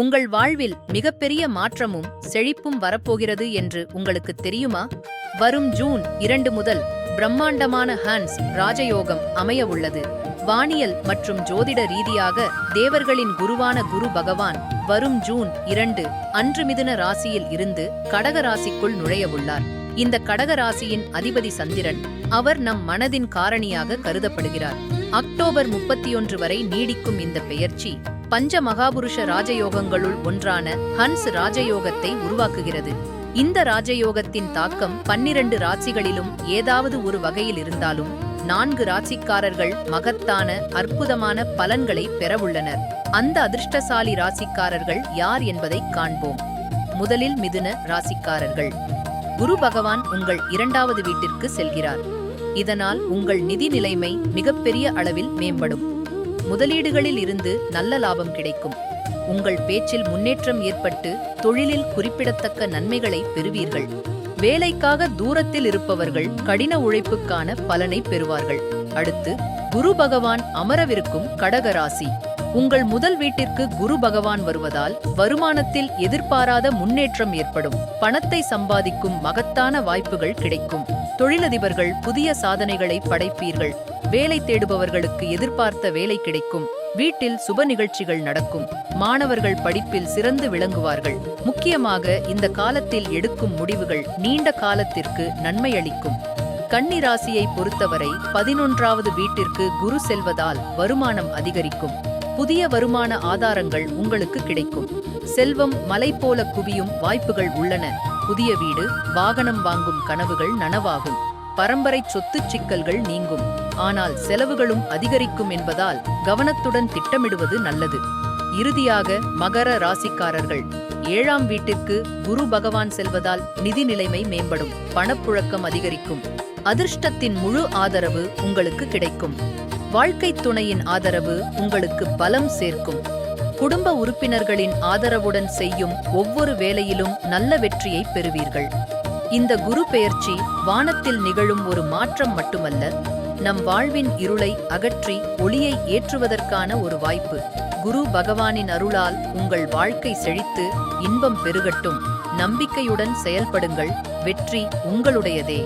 உங்கள் வாழ்வில் மிகப்பெரிய மாற்றமும் செழிப்பும் வரப்போகிறது என்று உங்களுக்கு தெரியுமா? வரும் ஜூன் 2 முதல் பிரம்மாண்டமான ஹன்ஸ் ராஜயோகம் அமைய உள்ளது. வானியல் மற்றும் ஜோதிட ரீதியாக தேவர்களின் குருவான குரு பகவான் வரும் ஜூன் 2 அன்று மிதுன ராசியில் இருந்து கடக ராசிக்குள் நுழையவுள்ளார். இந்த கடக ராசியின் அதிபதி சந்திரன். அவர் நம் மனதின் காரணியாக கருதப்படுகிறார். அக்டோபர் 31 வரை நீடிக்கும் இந்த பெயர்ச்சி பஞ்ச மகாபுருஷ ராஜயோகங்களுள் ஒன்றான ஹன்ஸ் ராஜயோகத்தை உருவாக்குகிறது. இந்த ராஜயோகத்தின் தாக்கம் 12 ராசிகளிலும் ஏதாவது ஒரு வகையில் இருந்தாலும் 4 ராசிக்காரர்கள் மகத்தான அற்புதமான பலன்களை பெறவுள்ளனர். அந்த அதிர்ஷ்டசாலி ராசிக்காரர்கள் யார் என்பதை காண்போம். முதலில் மிதுன ராசிக்காரர்கள். குரு பகவான் உங்கள் 2வது வீட்டிற்கு செல்கிறார். இதனால் உங்கள் நிதி நிலைமை மிகப்பெரிய அளவில் மேம்படும். முதலீடுகளில் இருந்து நல்ல லாபம் கிடைக்கும். உங்கள் பேச்சில் முன்னேற்றம் ஏற்பட்டு தொழிலில் குறிப்பிடத்தக்க நன்மைகளை பெறுவீர்கள். வேலைக்காக தூரத்தில் இருப்பவர்கள் கடின உழைப்புக்கான பலனை பெறுவார்கள். அடுத்து குரு பகவான் அமரவிருக்கும் கடக ராசி. உங்கள் முதல் வீட்டிற்கு குரு பகவான் வருவதால் வருமானத்தில் எதிர்பாராத முன்னேற்றம் ஏற்படும். பணத்தை சம்பாதிக்கும் மகத்தான வாய்ப்புகள் கிடைக்கும். தொழிலதிபர்கள் புதிய சாதனைகளை படைப்பீர்கள். வேலை தேடுபவர்களுக்கு எதிர்பார்த்த வேலை கிடைக்கும். வீட்டில் சுப நிகழ்ச்சிகள் நடக்கும். மாணவர்கள் படிப்பில் சிறந்து விளங்குவார்கள். முக்கியமாக இந்த காலத்தில் எடுக்கும் முடிவுகள் நீண்ட காலத்திற்கு நன்மையளிக்கும். கன்னி ராசியை பொறுத்தவரை 11வது வீட்டிற்கு குரு செல்வதால் வருமானம் அதிகரிக்கும். புதிய வருமான ஆதாரங்கள் உங்களுக்கு கிடைக்கும். செல்வம் மலை போல குவியும் வாய்ப்புகள் உள்ளன. புதிய வீடு, வாகனம் வாங்கும் கனவுகள் நனவாகும். பரம்பரை சொத்து சிக்கல்கள் நீங்கும். ஆனால் செலவுகளும் அதிகரிக்கும் என்பதால் கவனத்துடன் திட்டமிடுவது நல்லது. இறுதியாக மகர ராசிக்காரர்கள். 7ஆம் வீட்டிற்கு குரு பகவான் செல்வதால் நிதி நிலைமை மேம்படும். பணப்புழக்கம் அதிகரிக்கும். அதிர்ஷ்டத்தின் முழு ஆதரவு உங்களுக்கு கிடைக்கும். வாழ்க்கை துணையின் ஆதரவு உங்களுக்கு பலம் சேர்க்கும். குடும்ப உறுப்பினர்களின் ஆதரவுடன் செய்யும் ஒவ்வொரு வேலையிலும் நல்ல வெற்றியை பெறுவீர்கள். இந்த குரு பெயர்ச்சி வானத்தில் நிகழும் ஒரு மாற்றம் மட்டுமல்ல, நம் வாழ்வின் இருளை அகற்றி ஒளியை ஏற்றுவதற்கான ஒரு வாய்ப்பு. குரு பகவானின் அருளால் உங்கள் வாழ்க்கை செழித்து இன்பம் பெருகட்டும். நம்பிக்கையுடன் செயல்படுங்கள். வெற்றி உங்களுடையதே.